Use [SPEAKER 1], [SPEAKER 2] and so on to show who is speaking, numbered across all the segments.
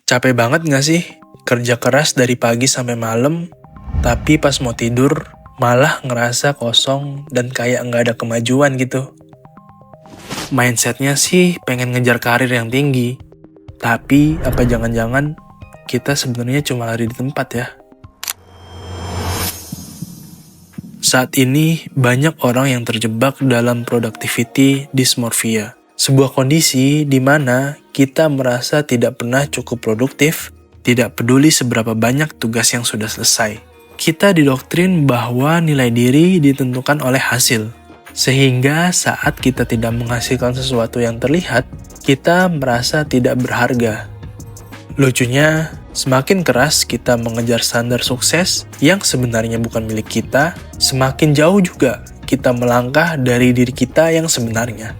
[SPEAKER 1] Capek banget gak sih? Kerja keras dari pagi sampai malam, tapi pas mau tidur malah ngerasa kosong dan kayak nggak ada kemajuan gitu. Mindsetnya sih pengen ngejar karir yang tinggi, tapi apa jangan-jangan kita sebenarnya cuma lari di tempat ya? Saat ini banyak orang yang terjebak dalam productivity dysmorphia. Sebuah kondisi di mana kita merasa tidak pernah cukup produktif, tidak peduli seberapa banyak tugas yang sudah selesai. Kita didoktrin bahwa nilai diri ditentukan oleh hasil. Sehingga saat kita tidak menghasilkan sesuatu yang terlihat, kita merasa tidak berharga. Lucunya, semakin keras kita mengejar standar sukses yang sebenarnya bukan milik kita, semakin jauh juga kita melangkah dari diri kita yang sebenarnya.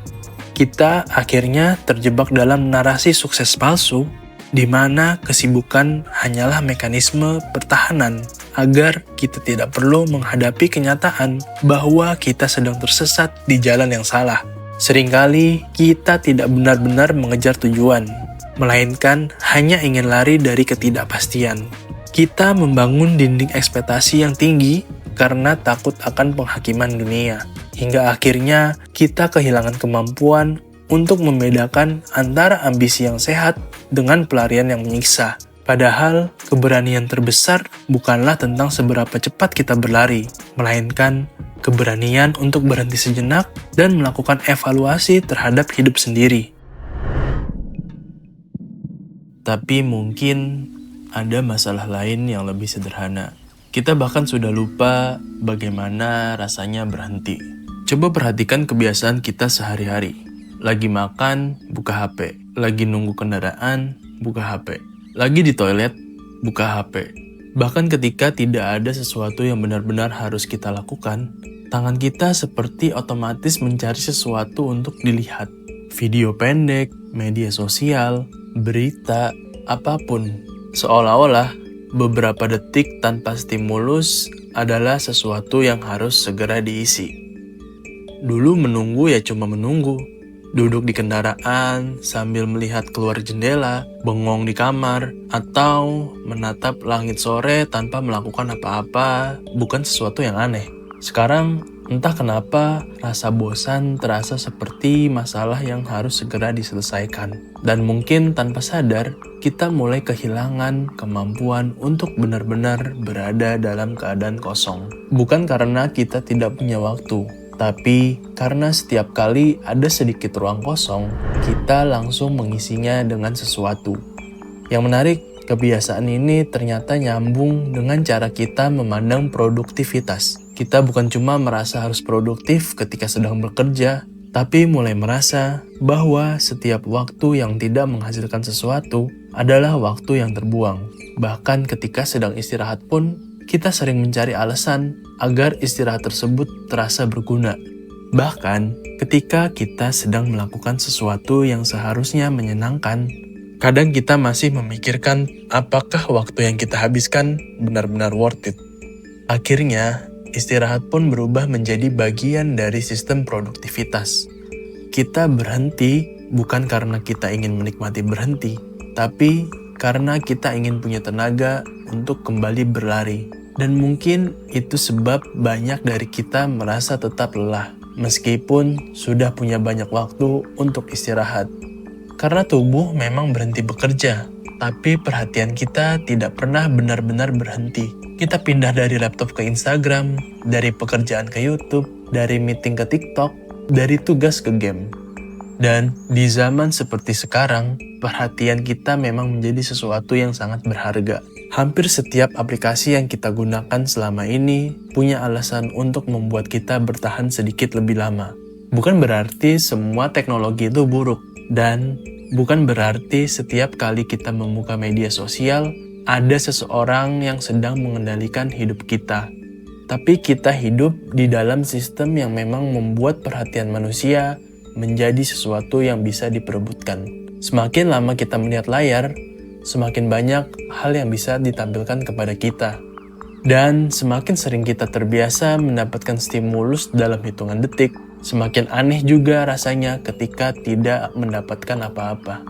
[SPEAKER 1] Kita akhirnya terjebak dalam narasi sukses palsu, di mana kesibukan hanyalah mekanisme pertahanan agar kita tidak perlu menghadapi kenyataan bahwa kita sedang tersesat di jalan yang salah. Seringkali kita tidak benar-benar mengejar tujuan, melainkan hanya ingin lari dari ketidakpastian. Kita membangun dinding ekspektasi yang tinggi karena takut akan penghakiman dunia. Hingga akhirnya kita kehilangan kemampuan untuk membedakan antara ambisi yang sehat dengan pelarian yang menyiksa. Padahal keberanian terbesar bukanlah tentang seberapa cepat kita berlari, melainkan keberanian untuk berhenti sejenak dan melakukan evaluasi terhadap hidup sendiri. Tapi mungkin ada masalah lain yang lebih sederhana. Kita bahkan sudah lupa bagaimana rasanya berhenti. Coba perhatikan kebiasaan kita sehari-hari. Lagi makan, buka HP. Lagi nunggu kendaraan, buka HP. Lagi di toilet, buka HP. Bahkan ketika tidak ada sesuatu yang benar-benar harus kita lakukan, tangan kita seperti otomatis mencari sesuatu untuk dilihat. Video pendek, media sosial, berita, apapun. Seolah-olah beberapa detik tanpa stimulus adalah sesuatu yang harus segera diisi. Dulu menunggu ya cuma menunggu. Duduk di kendaraan sambil melihat keluar jendela, bengong di kamar, atau menatap langit sore tanpa melakukan apa-apa bukan sesuatu yang aneh. Sekarang, entah kenapa rasa bosan terasa seperti masalah yang harus segera diselesaikan. Dan mungkin tanpa sadar, kita mulai kehilangan kemampuan untuk benar-benar berada dalam keadaan kosong. Bukan karena kita tidak punya waktu, tapi karena setiap kali ada sedikit ruang kosong, kita langsung mengisinya dengan sesuatu. Yang menarik, kebiasaan ini ternyata nyambung dengan cara kita memandang produktivitas. Kita bukan cuma merasa harus produktif ketika sedang bekerja, tapi mulai merasa bahwa setiap waktu yang tidak menghasilkan sesuatu adalah waktu yang terbuang. Bahkan ketika sedang istirahat pun, kita sering mencari alasan agar istirahat tersebut terasa berguna. Bahkan ketika kita sedang melakukan sesuatu yang seharusnya menyenangkan, kadang kita masih memikirkan apakah waktu yang kita habiskan benar-benar worth it. Akhirnya, istirahat pun berubah menjadi bagian dari sistem produktivitas. Kita berhenti bukan karena kita ingin menikmati berhenti, tapi karena kita ingin punya tenaga untuk kembali berlari. Dan mungkin itu sebab banyak dari kita merasa tetap lelah, meskipun sudah punya banyak waktu untuk istirahat. Karena tubuh memang berhenti bekerja, tapi perhatian kita tidak pernah benar-benar berhenti. Kita pindah dari laptop ke Instagram, dari pekerjaan ke YouTube, dari meeting ke TikTok, dari tugas ke game. Dan di zaman seperti sekarang, perhatian kita memang menjadi sesuatu yang sangat berharga. Hampir setiap aplikasi yang kita gunakan selama ini punya alasan untuk membuat kita bertahan sedikit lebih lama. Bukan berarti semua teknologi itu buruk, dan bukan berarti setiap kali kita membuka media sosial, ada seseorang yang sedang mengendalikan hidup kita. Tapi kita hidup di dalam sistem yang memang membuat perhatian manusia menjadi sesuatu yang bisa diperebutkan. Semakin lama kita melihat layar, semakin banyak hal yang bisa ditampilkan kepada kita. Dan semakin sering kita terbiasa mendapatkan stimulus dalam hitungan detik, semakin aneh juga rasanya ketika tidak mendapatkan apa-apa.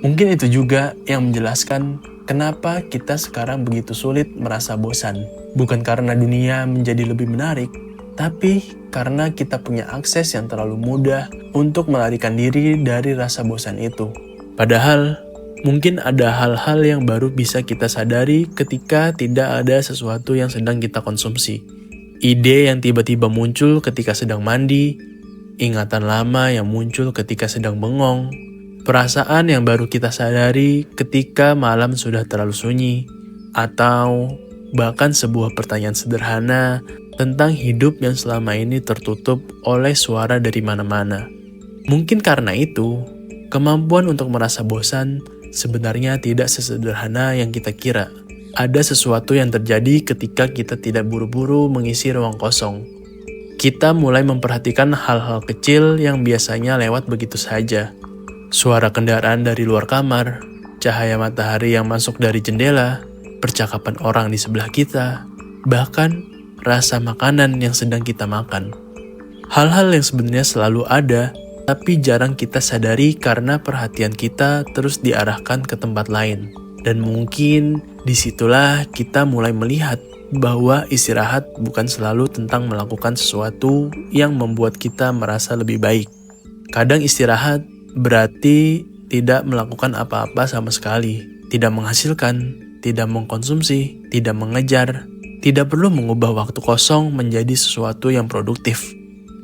[SPEAKER 1] Mungkin itu juga yang menjelaskan kenapa kita sekarang begitu sulit merasa bosan. Bukan karena dunia menjadi lebih menarik, tapi karena kita punya akses yang terlalu mudah untuk melarikan diri dari rasa bosan itu. Padahal, mungkin ada hal-hal yang baru bisa kita sadari ketika tidak ada sesuatu yang sedang kita konsumsi. Ide yang tiba-tiba muncul ketika sedang mandi, ingatan lama yang muncul ketika sedang bengong, perasaan yang baru kita sadari ketika malam sudah terlalu sunyi, atau bahkan sebuah pertanyaan sederhana tentang hidup yang selama ini tertutup oleh suara dari mana-mana. Mungkin karena itu, kemampuan untuk merasa bosan sebenarnya tidak sesederhana yang kita kira. Ada sesuatu yang terjadi ketika kita tidak buru-buru mengisi ruang kosong. Kita mulai memperhatikan hal-hal kecil yang biasanya lewat begitu saja. Suara kendaraan dari luar kamar, cahaya matahari yang masuk dari jendela, percakapan orang di sebelah kita, bahkan rasa makanan yang sedang kita makan. Hal-hal yang sebenarnya selalu ada, tapi jarang kita sadari karena perhatian kita terus diarahkan ke tempat lain. Dan mungkin disitulah kita mulai melihat bahwa istirahat bukan selalu tentang melakukan sesuatu yang membuat kita merasa lebih baik. Kadang istirahat berarti tidak melakukan apa-apa sama sekali, tidak menghasilkan, tidak mengkonsumsi, tidak mengejar, tidak perlu mengubah waktu kosong menjadi sesuatu yang produktif.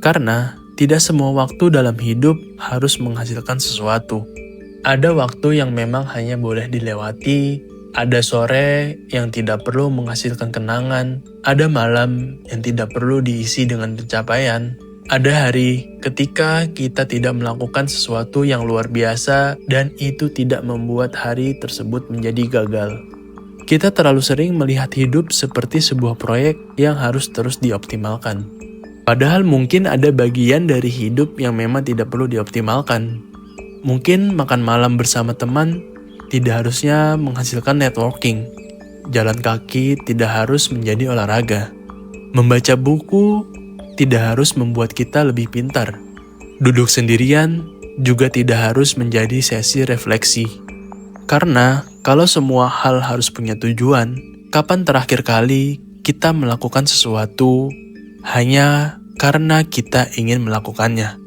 [SPEAKER 1] Karena tidak semua waktu dalam hidup harus menghasilkan sesuatu. Ada waktu yang memang hanya boleh dilewati, ada sore yang tidak perlu menghasilkan kenangan, ada malam yang tidak perlu diisi dengan pencapaian, ada hari ketika kita tidak melakukan sesuatu yang luar biasa dan itu tidak membuat hari tersebut menjadi gagal. Kita terlalu sering melihat hidup seperti sebuah proyek yang harus terus dioptimalkan. Padahal mungkin ada bagian dari hidup yang memang tidak perlu dioptimalkan. Mungkin makan malam bersama teman tidak harusnya menghasilkan networking. Jalan kaki tidak harus menjadi olahraga. Membaca buku tidak harus membuat kita lebih pintar. Duduk sendirian juga tidak harus menjadi sesi refleksi. Karena kalau semua hal harus punya tujuan, kapan terakhir kali kita melakukan sesuatu hanya karena kita ingin melakukannya?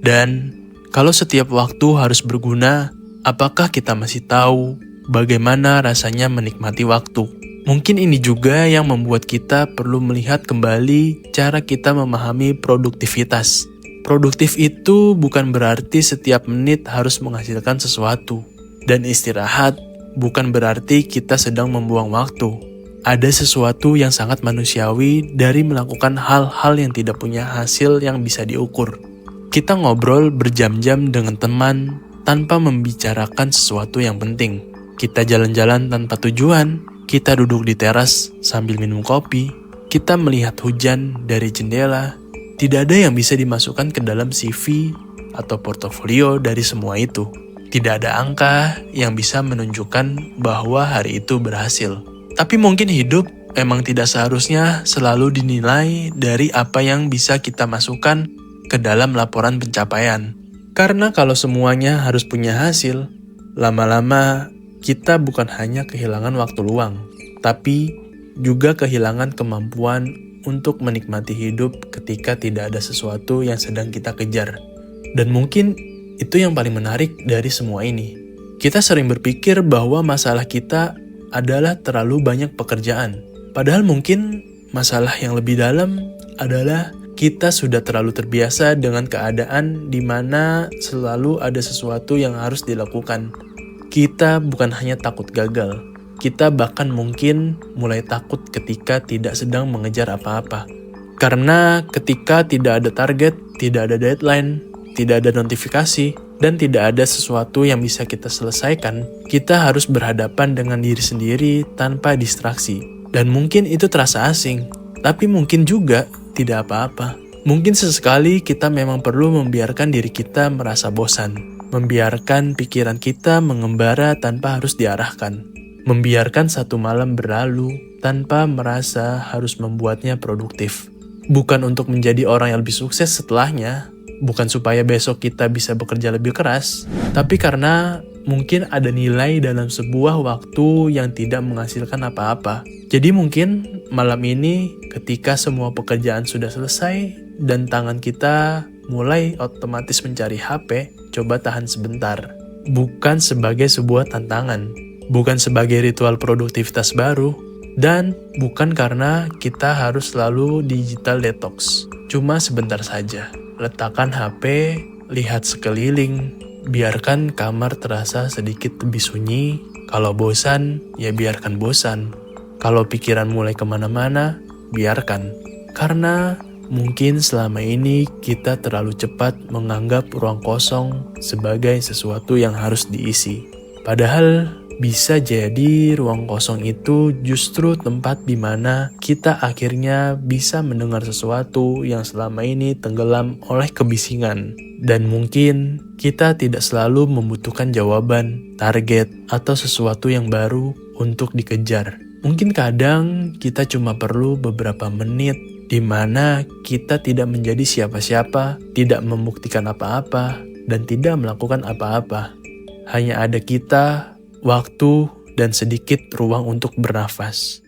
[SPEAKER 1] Dan kalau setiap waktu harus berguna, apakah kita masih tahu bagaimana rasanya menikmati waktu? Mungkin ini juga yang membuat kita perlu melihat kembali cara kita memahami produktivitas. Produktif itu bukan berarti setiap menit harus menghasilkan sesuatu. Dan istirahat bukan berarti kita sedang membuang waktu. Ada sesuatu yang sangat manusiawi dari melakukan hal-hal yang tidak punya hasil yang bisa diukur. Kita ngobrol berjam-jam dengan teman tanpa membicarakan sesuatu yang penting. Kita jalan-jalan tanpa tujuan, kita duduk di teras sambil minum kopi, kita melihat hujan dari jendela. Tidak ada yang bisa dimasukkan ke dalam CV atau portofolio dari semua itu. Tidak ada angka yang bisa menunjukkan bahwa hari itu berhasil. Tapi mungkin hidup memang tidak seharusnya selalu dinilai dari apa yang bisa kita masukkan ke dalam laporan pencapaian. Karena kalau semuanya harus punya hasil, lama-lama kita bukan hanya kehilangan waktu luang, tapi juga kehilangan kemampuan untuk menikmati hidup ketika tidak ada sesuatu yang sedang kita kejar. Dan mungkin itu yang paling menarik dari semua ini. Kita sering berpikir bahwa masalah kita adalah terlalu banyak pekerjaan. Padahal mungkin masalah yang lebih dalam adalah kita sudah terlalu terbiasa dengan keadaan di mana selalu ada sesuatu yang harus dilakukan. Kita bukan hanya takut gagal, kita bahkan mungkin mulai takut ketika tidak sedang mengejar apa-apa. Karena ketika tidak ada target, tidak ada deadline, tidak ada notifikasi, dan tidak ada sesuatu yang bisa kita selesaikan, kita harus berhadapan dengan diri sendiri tanpa distraksi. Dan mungkin itu terasa asing, tapi mungkin juga tidak apa-apa. Mungkin sesekali kita memang perlu membiarkan diri kita merasa bosan, membiarkan pikiran kita mengembara tanpa harus diarahkan, membiarkan satu malam berlalu tanpa merasa harus membuatnya produktif. Bukan untuk menjadi orang yang lebih sukses setelahnya, bukan supaya besok kita bisa bekerja lebih keras, tapi karena mungkin ada nilai dalam sebuah waktu yang tidak menghasilkan apa-apa. Jadi mungkin malam ini ketika semua pekerjaan sudah selesai dan tangan kita mulai otomatis mencari HP, coba tahan sebentar. Bukan sebagai sebuah tantangan, bukan sebagai ritual produktivitas baru, dan bukan karena kita harus selalu digital detox. Cuma sebentar saja. Letakkan HP, lihat sekeliling, biarkan kamar terasa sedikit lebih sunyi. Kalau bosan, ya biarkan bosan. Kalau pikiran mulai kemana-mana, biarkan. Karena mungkin selama ini kita terlalu cepat menganggap ruang kosong sebagai sesuatu yang harus diisi. Padahal bisa jadi ruang kosong itu justru tempat di mana kita akhirnya bisa mendengar sesuatu yang selama ini tenggelam oleh kebisingan. Dan mungkin kita tidak selalu membutuhkan jawaban, target, atau sesuatu yang baru untuk dikejar. Mungkin kadang kita cuma perlu beberapa menit di mana kita tidak menjadi siapa-siapa, tidak membuktikan apa-apa, dan tidak melakukan apa-apa. Hanya ada kita, waktu, dan sedikit ruang untuk bernafas.